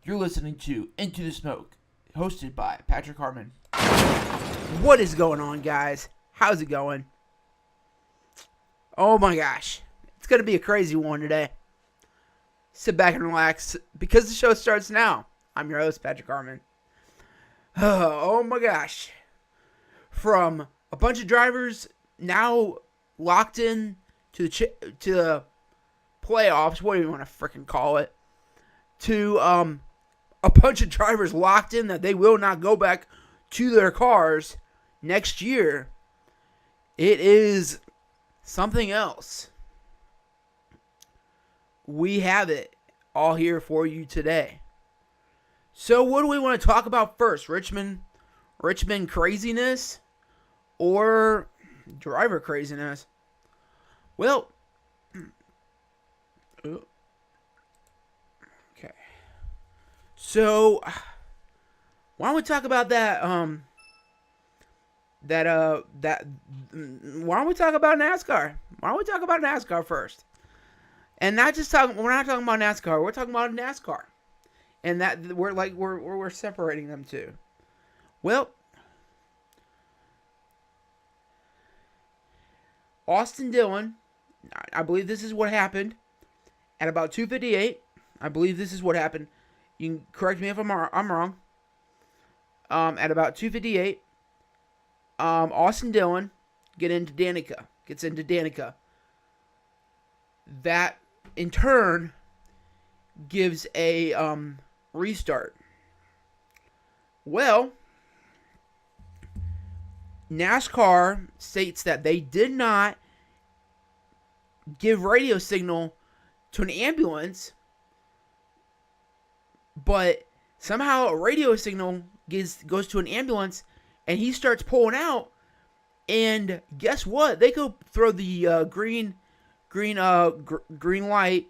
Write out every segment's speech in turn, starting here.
You're listening to Into the Smoke, hosted by Patrick Harmon. What is going on, guys? How's it going? Oh my gosh. It's going to be a crazy one today. Sit back and relax because the show starts now. I'm your host, Patrick Harmon. Oh my gosh. From a bunch of drivers now locked in to the playoffs, what do you want to freaking call it, to a bunch of drivers locked in that they will not go back to their cars next year. It is something else. We have it all here for you today. So what do we want to talk about first? Richmond craziness or driver craziness? Well, okay. So why don't we talk about that? Why don't we talk about NASCAR? Why don't we talk about NASCAR first? And not just talking. We're not talking about NASCAR. We're talking about NASCAR, and that we're separating them too. Well, Austin Dillon, I believe this is what happened at about 2:58. I believe this is what happened. You can correct me if I'm wrong. At about 2:58, Austin Dillon gets into Danica. That in turn gives a restart. Well, NASCAR states that they did not give radio signal to an ambulance, but somehow a radio signal goes to an ambulance, and he starts pulling out. And guess what? They go throw the green light,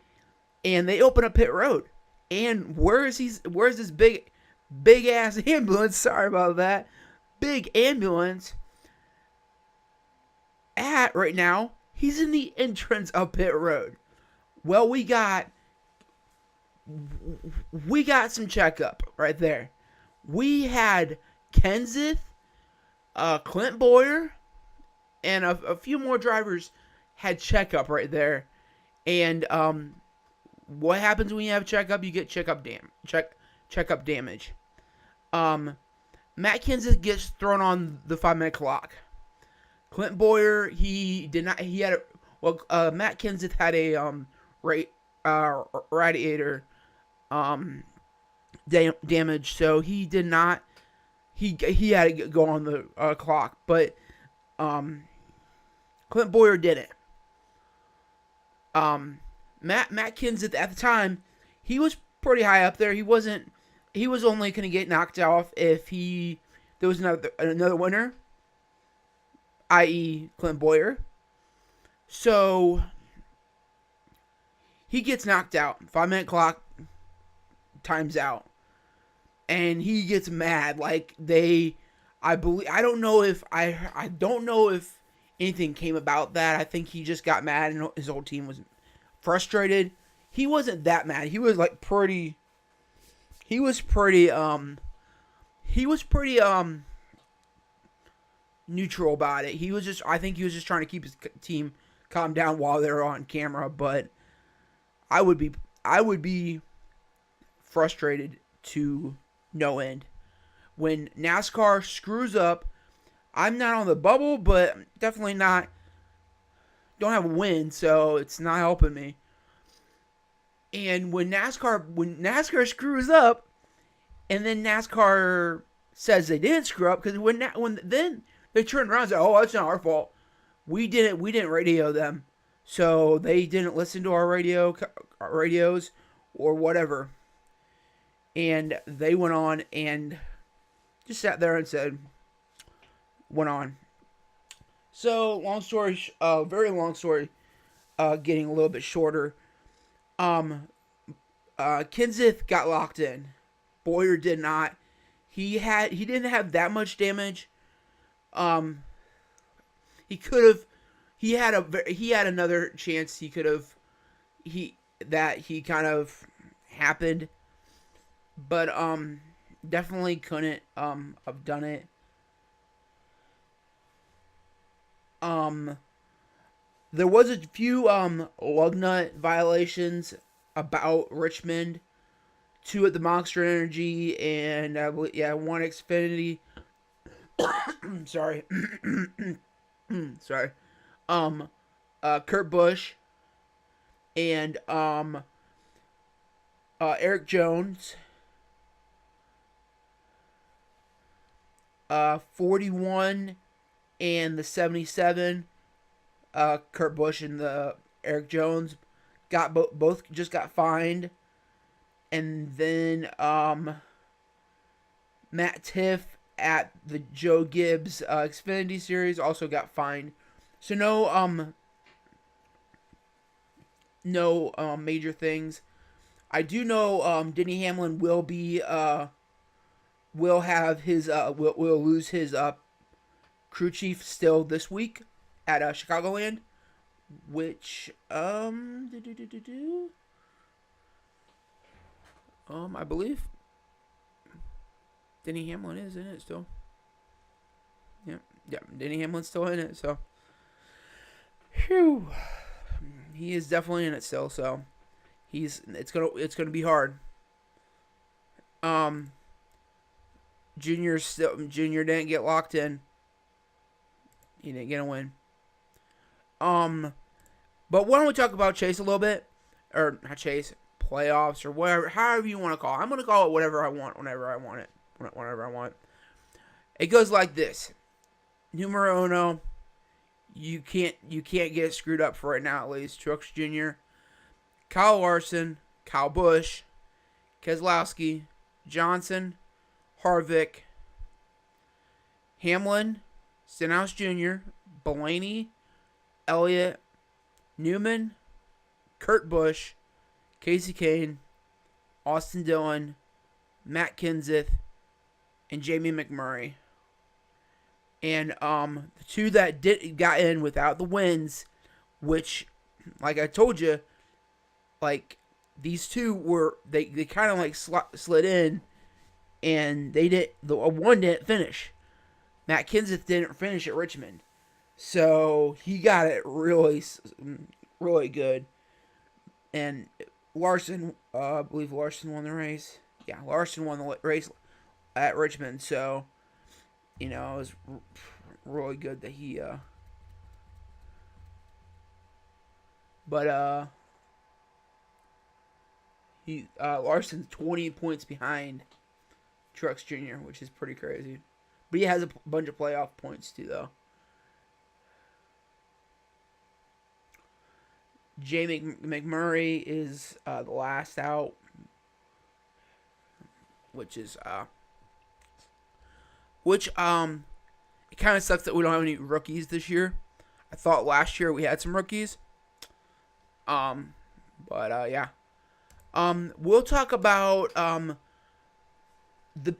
and they open up pit road. And where's this big ass ambulance? Sorry about that. Big ambulance at right now. He's in the entrance of pit road. Well, we got some checkup right there. We had Kenseth, Clint Bowyer, and a few more drivers had checkup right there. And what happens when you have checkup? You get checkup damage. Matt Kenseth gets thrown on the 5-minute clock. Clint Bowyer, Matt Kenseth had a radiator damage, so he did not. He had to go on the clock, but Clint Bowyer didn't. Matt Kenseth at the time, he was pretty high up there. He was only going to get knocked off if there was another winner, i.e. Clint Bowyer. So he gets knocked out. 5-minute clock, times out. And he gets mad. Like I don't know if anything came about that. I think he just got mad and his whole team was frustrated. He wasn't that mad. He was pretty neutral about it. I think he was just trying to keep his team calm down while they're on camera, but I would be frustrated to no end. When NASCAR screws up, I'm not on the bubble, but definitely don't have a win, so it's not helping me. And when NASCAR screws up, and then NASCAR says they didn't screw up, because when then they turn around and say, "Oh, that's not our fault. We didn't radio them, so they didn't listen to our radios or whatever." And they went on and just sat there and went on. So, very long story, getting a little bit shorter. Kenseth got locked in. Bowyer did not. He didn't have that much damage. He could have. He had another chance. He could have. He kind of happened. but definitely couldn't have done it. There was a few lug nut violations about Richmond. Two at the Monster Energy, and one Xfinity. Sorry, sorry. Kurt Busch and Eric Jones. 41 and the 77. Kurt Busch and the Eric Jones got both just got fined. And then Matt Tiff at the Joe Gibbs Xfinity Series also got fined. So no major things. I do know Denny Hamlin will have his will lose his crew chief still this week at Chicagoland, which I believe Denny Hamlin is in it still. Yeah, Denny Hamlin's still in it, so he is definitely in it still, so it's gonna be hard. Junior didn't get locked in. He didn't get a win. But why don't we talk about Chase a little bit? Or not Chase, playoffs or whatever, however you want to call it. I'm going to call it whatever I want, whenever I want it. Whenever I want. It goes like this. Numero uno, you can't get screwed up for right now at least. Truex Jr., Kyle Larson, Kyle Busch, Keselowski, Johnson, Harvick, Hamlin, Stenhouse Jr., Blaney, Elliott, Newman, Kurt Busch, Casey Kane, Austin Dillon, Matt Kenseth, and Jamie McMurray. And the two that got in without the wins, which, like I told you, like these two were they kind of like slid in, and one didn't finish. Matt Kenseth didn't finish at Richmond, so he got it really, really good. And Larson, I believe Larson won the race. Yeah, Larson won the race at Richmond, so it was really good that he. Larson's 20 points behind Truex Jr., which is pretty crazy. But he has a bunch of playoff points too, though. Jamie McMurray is the last out, which it kind of sucks that we don't have any rookies this year. I thought last year we had some rookies. Yeah. We'll talk about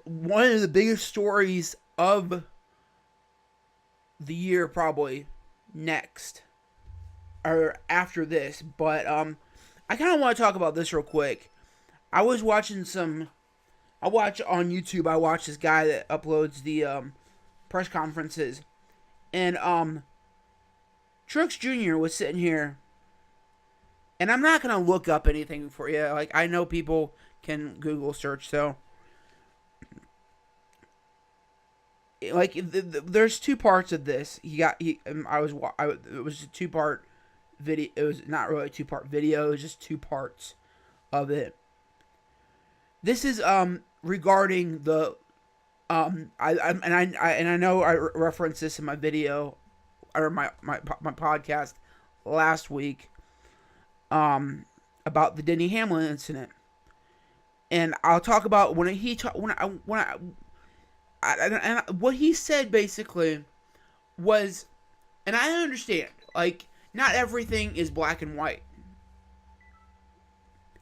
one of the biggest stories of the year probably next or after this, but I kind of want to talk about this real quick. I watch on YouTube. I watch this guy that uploads the press conferences, and Truex Jr. was sitting here, and I'm not gonna look up anything for you. Like, I know people can Google search, so like there's two parts of this. It was a 2-part video. It was not really a 2-part video. It was just 2 parts of it. This is regarding the I know I referenced this in my video or my podcast last week about the Denny Hamlin incident, and I'll talk about what he said basically was, and I understand, like, not everything is black and white.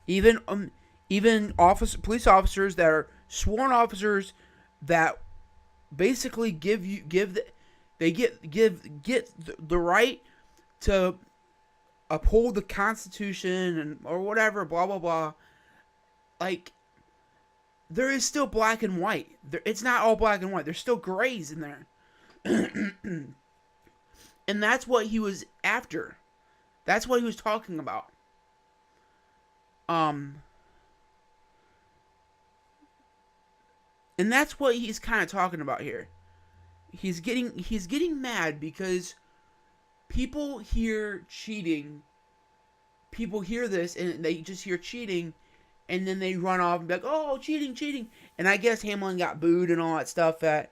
Even police officers that are sworn officers that basically get the right to uphold the Constitution or whatever, blah blah blah. Like, there is still black and white. It's not all black and white. There's still grays in there. And that's what he was after. That's what he was talking about. And that's what he's kind of talking about here. He's getting mad because people hear cheating. People hear this and they just hear cheating, and then they run off and be like, "Oh, cheating, cheating!" And I guess Hamlin got booed and all that stuff at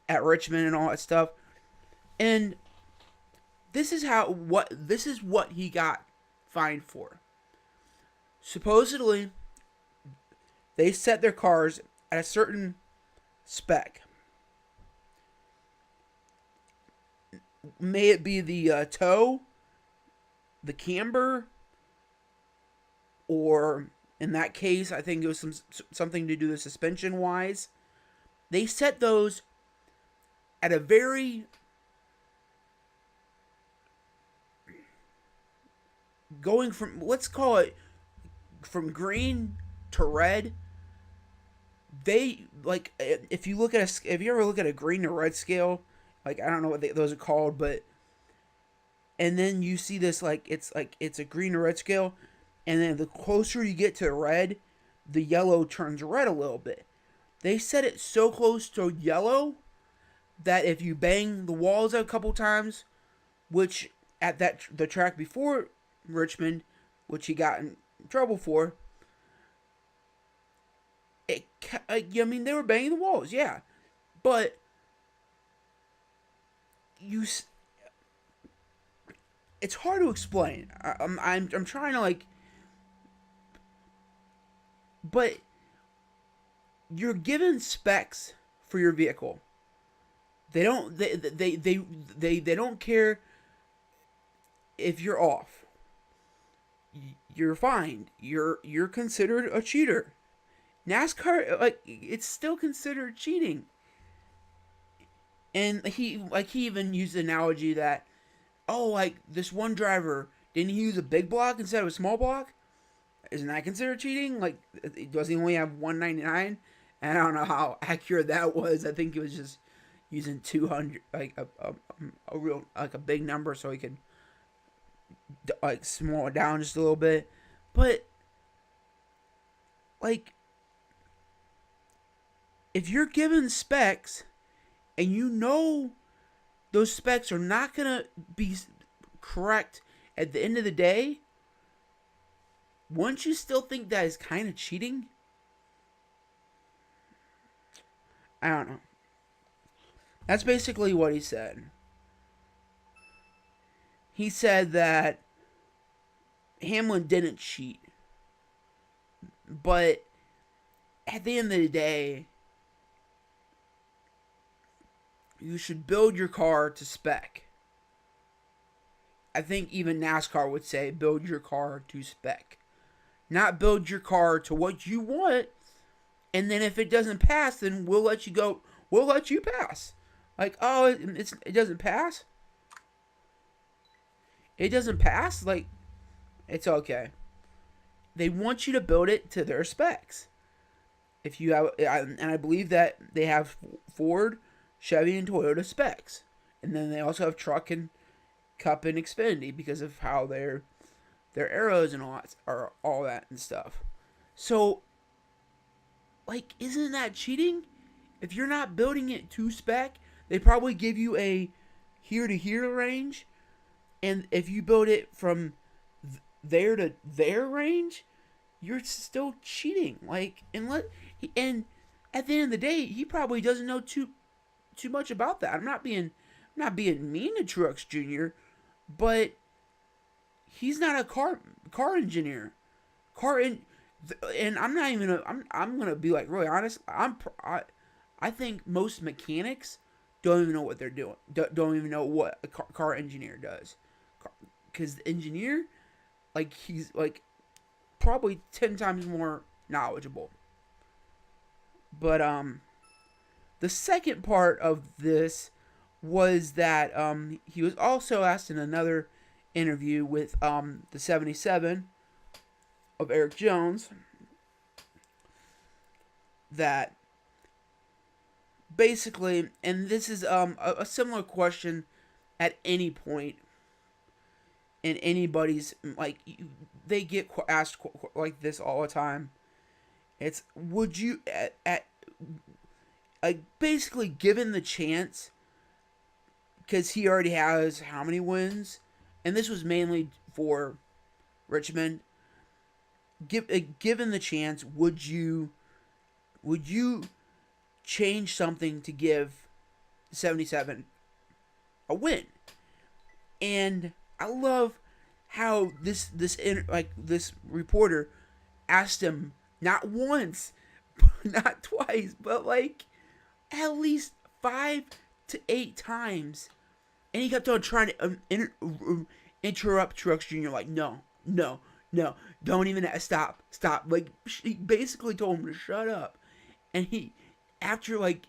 Richmond and all that stuff. And this is what he got fined for. Supposedly, they set their cars at a certain spec. May it be the toe, the camber, or in that case, I think it was something to do with suspension wise. They set those at a very going from, let's call it, from green to red. They, like, if you ever look at a green to red scale, like, I don't know what those are called, but, and then you see this, it's a green to red scale, and then the closer you get to red, the yellow turns red a little bit. They set it so close to yellow that if you bang the walls a couple times, which at the track before Richmond, which he got in trouble for, they were banging the walls, yeah, but it's hard to explain. I'm trying to but you're given specs for your vehicle. They don't don't care if you're off. You're fined. You're considered a cheater. NASCAR, it's still considered cheating. And he even used the analogy that, this one driver, didn't he use a big block instead of a small block? Isn't that considered cheating? Does he only have 199? And I don't know how accurate that was. I think it was just using 200, a real, a big number, so he could small it down just a little bit. But if you're given specs and you know those specs are not gonna be correct at the end of the day, wouldn't you still think that is kind of cheating? I don't know. That's basically what he said. He said that Hamlin didn't cheat. But at the end of the day, you should build your car to spec. I think even NASCAR would say build your car to spec. Not build your car to what you want, and then if it doesn't pass, then we'll let you go. We'll let you pass. It doesn't pass? It doesn't pass? It's okay. They want you to build it to their specs. If you have, and I believe that they have Ford, Chevy, and Toyota specs. And then they also have Truck and Cup and Xfinity because of how their arrows and all that and stuff. So, isn't that cheating? If you're not building it to spec, they probably give you a here to here range, and if you build it from there to their range, you're still cheating. And at the end of the day, he probably doesn't know too much about that. I'm not being mean to Truex Jr., but he's not a car engineer. And I'm not even I'm gonna be really honest. I think most mechanics don't even know what they're doing. Don't even know what a car engineer does. Because the engineer, he's probably 10 times more knowledgeable. But the second part of this was that he was also asked in another interview with the 77 of Eric Jones that basically, and this is a similar question at any point in anybody's, like, they get asked like this all the time. It's, would you at like, basically, given the chance, because he already has how many wins, and this was mainly for Richmond. Given the chance, would you change something to give 77 a win? And I love how this reporter asked him not once, not twice, but like at least 5 to 8 times, and he kept on trying to interrupt Truex Jr. Like, no, no, no, don't even stop. Like, he basically told him to shut up, and he, after like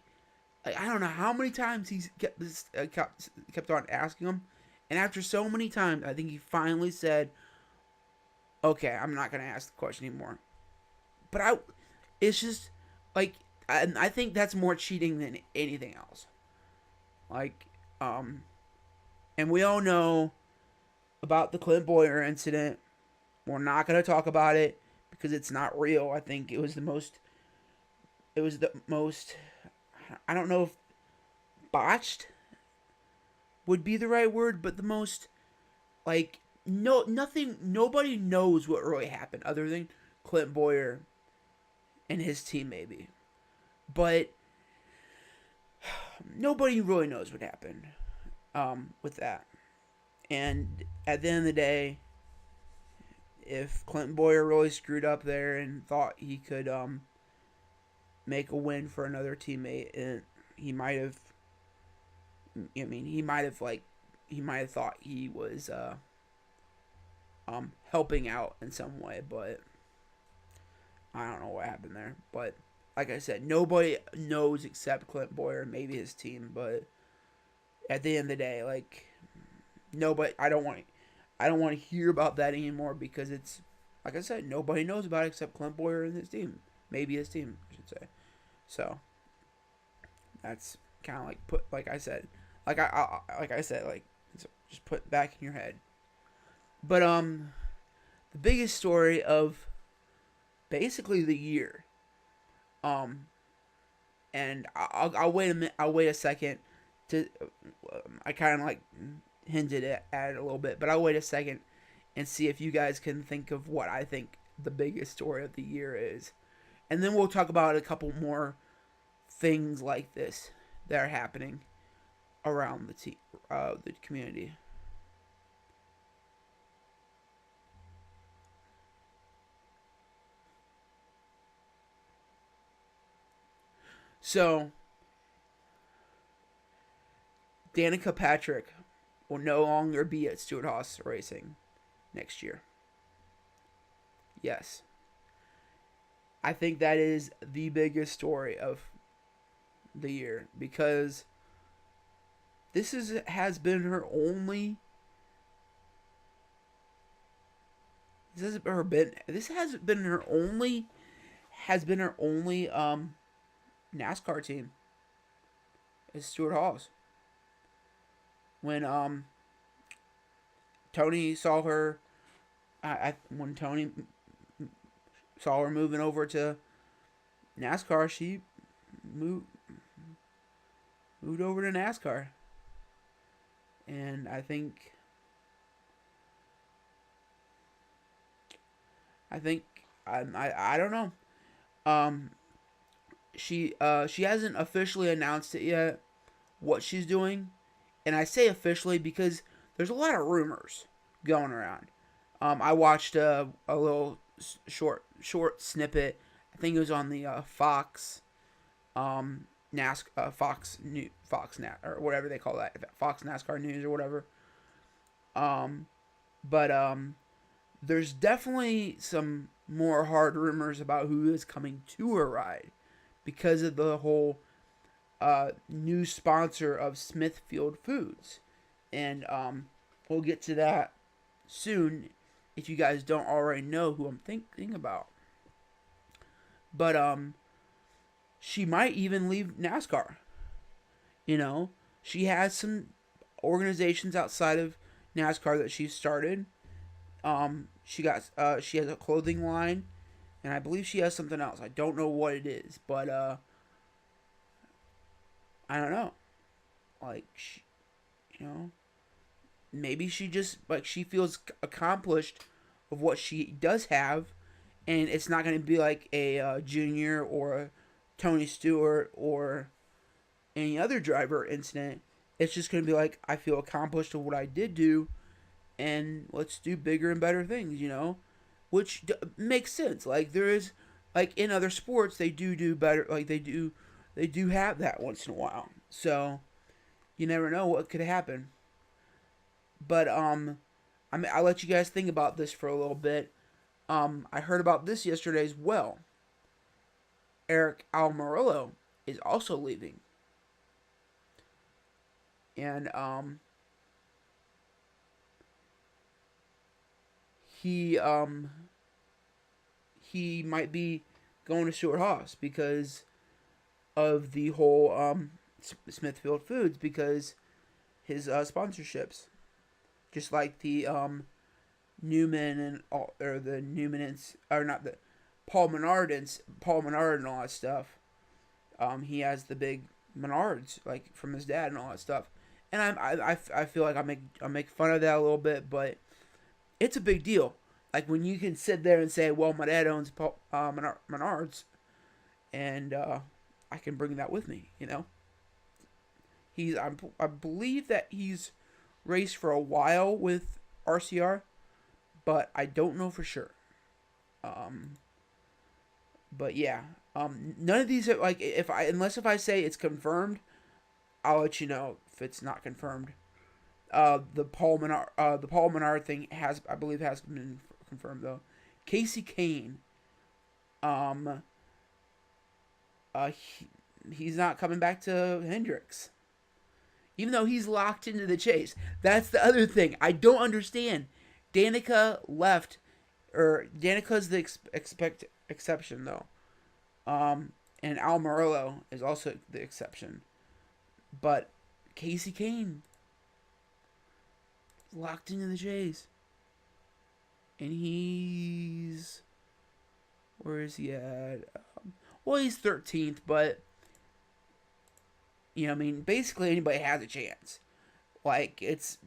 I don't know how many times he kept on asking him, and after so many times, I think he finally said, "Okay, I'm not gonna ask the question anymore." But it's just like, I think that's more cheating than anything else. Like, and we all know about the Clint Boyer incident. We're not gonna talk about it because it's not real. I think it was the most. I don't know if botched would be the right word, but the most, like, nobody knows what really happened other than Clint Boyer and his team, maybe. But nobody really knows what happened with that. And at the end of the day, if Clint Boyer really screwed up there and thought he could make a win for another teammate, and he might have, he might have thought he was helping out in some way, but I don't know what happened there. But like I said, nobody knows except Clint Boyer and maybe his team. But at the end of the day, like, nobody. I don't want to hear about that anymore because it's, like I said, nobody knows about it except Clint Boyer and his team. Maybe his team, I should say. So that's kind of like like I said, just put it back in your head. But the biggest story of basically the year, and I'll wait a minute. I'll wait a second to. I kind of like hinted at it a little bit, but I'll wait a second and see if you guys can think of what I think the biggest story of the year is, and then we'll talk about a couple more things like this that are happening around the community. So, Danica Patrick will no longer be at Stewart-Haas Racing next year. Yes. I think that is the biggest story of the year because this has been her only. This has been her only NASCAR team is Stewart-Haas. When Tony saw her, when Tony saw her moving over to NASCAR, she moved over to NASCAR, and I think I don't know. She hasn't officially announced it yet what she's doing, and I say officially because there's a lot of rumors going around. I watched a little short snippet. I think it was on the Fox Fox or whatever they call that, Fox NASCAR News or whatever. But there's definitely some more hard rumors about who is coming to her ride because of the whole new sponsor of Smithfield Foods, and we'll get to that soon if you guys don't already know who I'm thinking about. But she might even leave NASCAR. You know, she has some organizations outside of NASCAR that she started. She has a clothing line, and I believe she has something else. I don't know what it is, but I don't know. Like, you know, maybe she just like she feels accomplished of what she does have, and it's not going to be like a Junior or a Tony Stewart or any other driver incident. It's just going to be like, I feel accomplished of what I did do, and let's do bigger and better things, which makes sense. Like, there is, like, in other sports, they do better. Like, they do have that once in a while. So you never know what could happen. But I'll let you guys think about this for a little bit. I heard about this yesterday as well. Eric Almirola is also leaving. And he might be going to Stewart-Haas because of the whole Smithfield Foods, because his sponsorships, just like the Newman and all, or the Newman or not the Paul Menard and all that stuff. He has the big Menards, like, from his dad and all that stuff. And I feel like I make fun of that a little bit, but it's a big deal. Like, when you can sit there and say, well, my dad owns Menards, and I can bring that with me, I believe that he's raced for a while with RCR, but I don't know for sure. But yeah, none of these are, like, unless if I say it's confirmed, I'll let you know if it's not confirmed. The Paul Menard thing I believe has been confirmed though. Kasey Kahne, he's not coming back to Hendricks, even though he's locked into the chase. That's the other thing I don't understand. Danica left, or Danica's the exception though. And Almirola is also the exception, but Kasey Kahne locked into the chase, and where is he at? Well, he's 13th, but I mean, basically anybody has a chance. Like, it's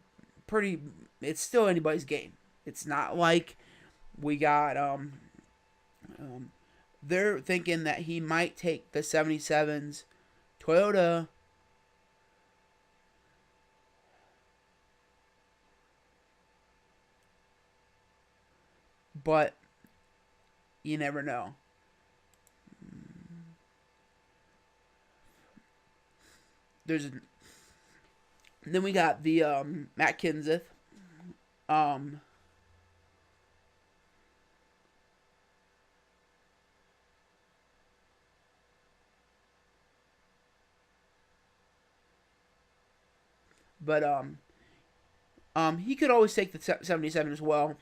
still anybody's game. It's not like we got they're thinking that he might take the 77's Toyota. But you never know. Then we got the Matt Kenseth. But he could always take the 77 as well.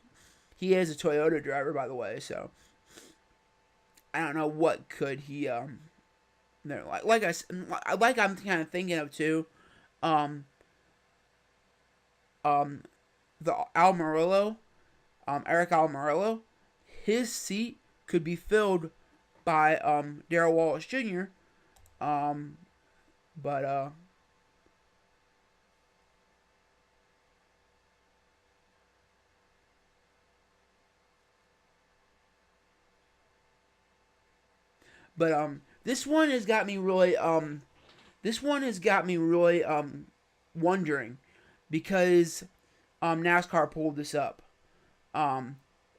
He is a Toyota driver, by the way, so I don't know what could he like I'm kind of thinking of too. The Almirola, Eric Almirola, his seat could be filled by Darrell Wallace Jr. But this one has got me really wondering, because NASCAR pulled this up. It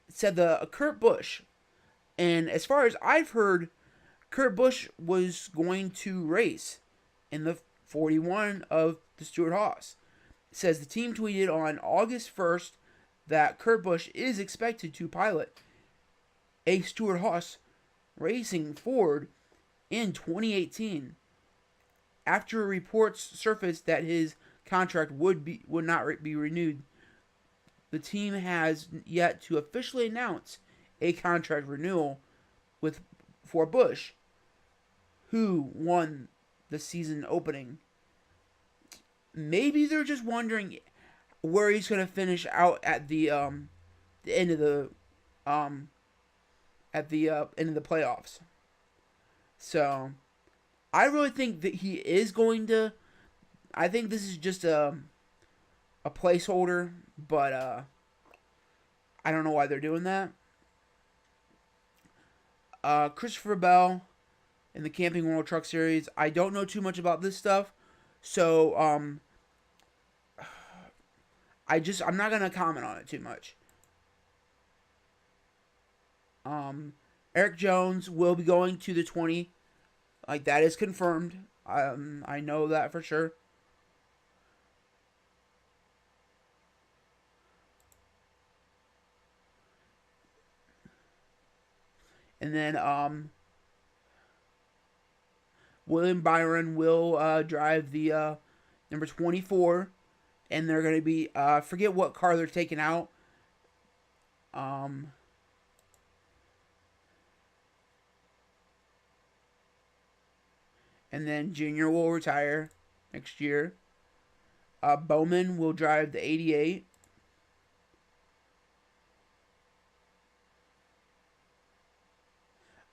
said the Kurt Busch, and as far as I've heard, Kurt Busch was going to race in the 41 of the Stewart-Haas. It says the team tweeted on August 1st that Kurt Busch is expected to pilot a Stewart-Haas racing Ford in 2018, after reports surfaced that his contract would not be renewed. The team has yet to officially announce a contract renewal for Busch, who won the season opening. Maybe they're just wondering where he's going to finish out at the end of the end of the playoffs. So I really think that he is going to. I think this is just a placeholder, but I don't know why they're doing that. Christopher Bell in the Camping World Truck Series. I don't know too much about this stuff, so I'm not gonna comment on it too much. Eric Jones will be going to the 20. Like, that is confirmed. I know that for sure. And then William Byron will drive the number 24, and they're going to be forget what car they're taking out. And then Junior will retire next year. Bowman will drive the 88.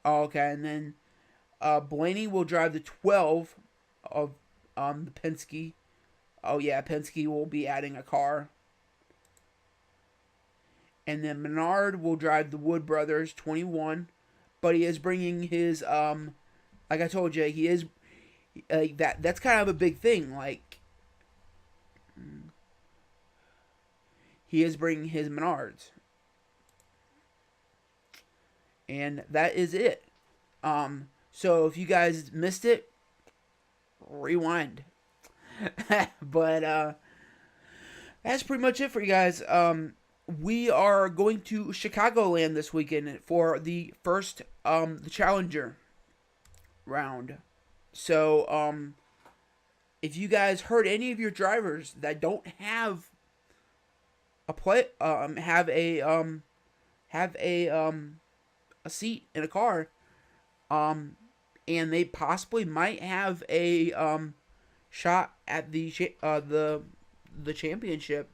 Oh, okay, and then Blaney will drive the 12 of the Penske. Oh yeah, Penske will be adding a car. And then Menard will drive the Wood Brothers 21, but he is bringing his like I told you, he is that's kind of a big thing. Like, he is bringing his Menards. And that is it. So if you guys missed it, rewind. But that's pretty much it for you guys. We are going to Chicagoland this weekend for the first the Challenger round. So if you guys heard any of your drivers that don't have a seat in a car, and they possibly might have a shot at the championship,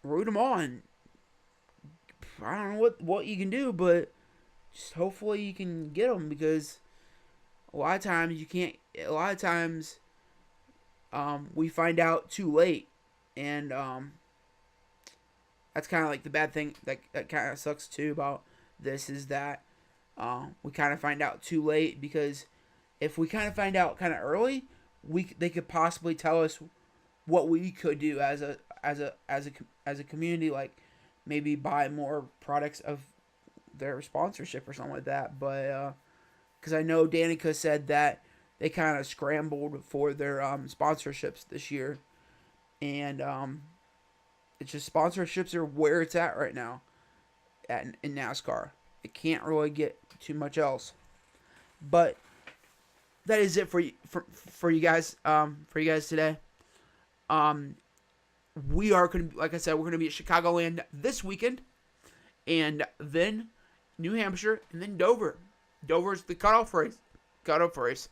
root them on. I don't know what you can do, but just hopefully you can get them, because a lot of times you can't. A lot of times, we find out too late, and that's kind of like the bad thing that kind of sucks too about this, is that we kind of find out too late, because if we kind of find out kind of early, they could possibly tell us what we could do as a community, like maybe buy more products of their sponsorship or something like that. But because I know Danica said that they kind of scrambled for their sponsorships this year, and it's just sponsorships are where it's at right now in NASCAR. It can't really get too much else. But that is it for you guys today. We are going to, like I said, we're going to be at Chicagoland this weekend, and then New Hampshire, and then Dover. Dover's the cutoff race.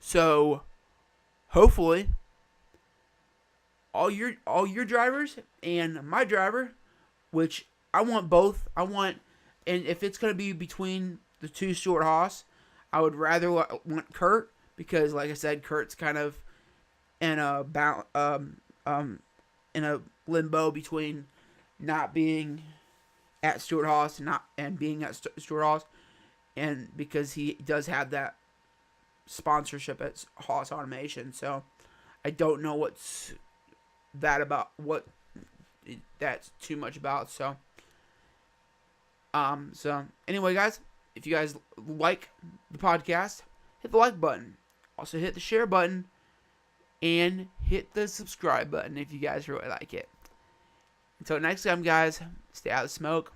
So hopefully all your drivers and my driver, which I want both. And if it's going to be between the two Stewart-Haas, I would rather want Kurt, because like I said, Kurt's kind of in a limbo between not being at Stewart-Haas and being at Stewart-Haas, and because he does have that sponsorship at Haas Automation. So I don't know what that's too much about. So anyway, guys, if you guys like the podcast, hit the like button. Also hit the share button, and hit the subscribe button if you guys really like it. Until next time, guys, stay out of the smoke.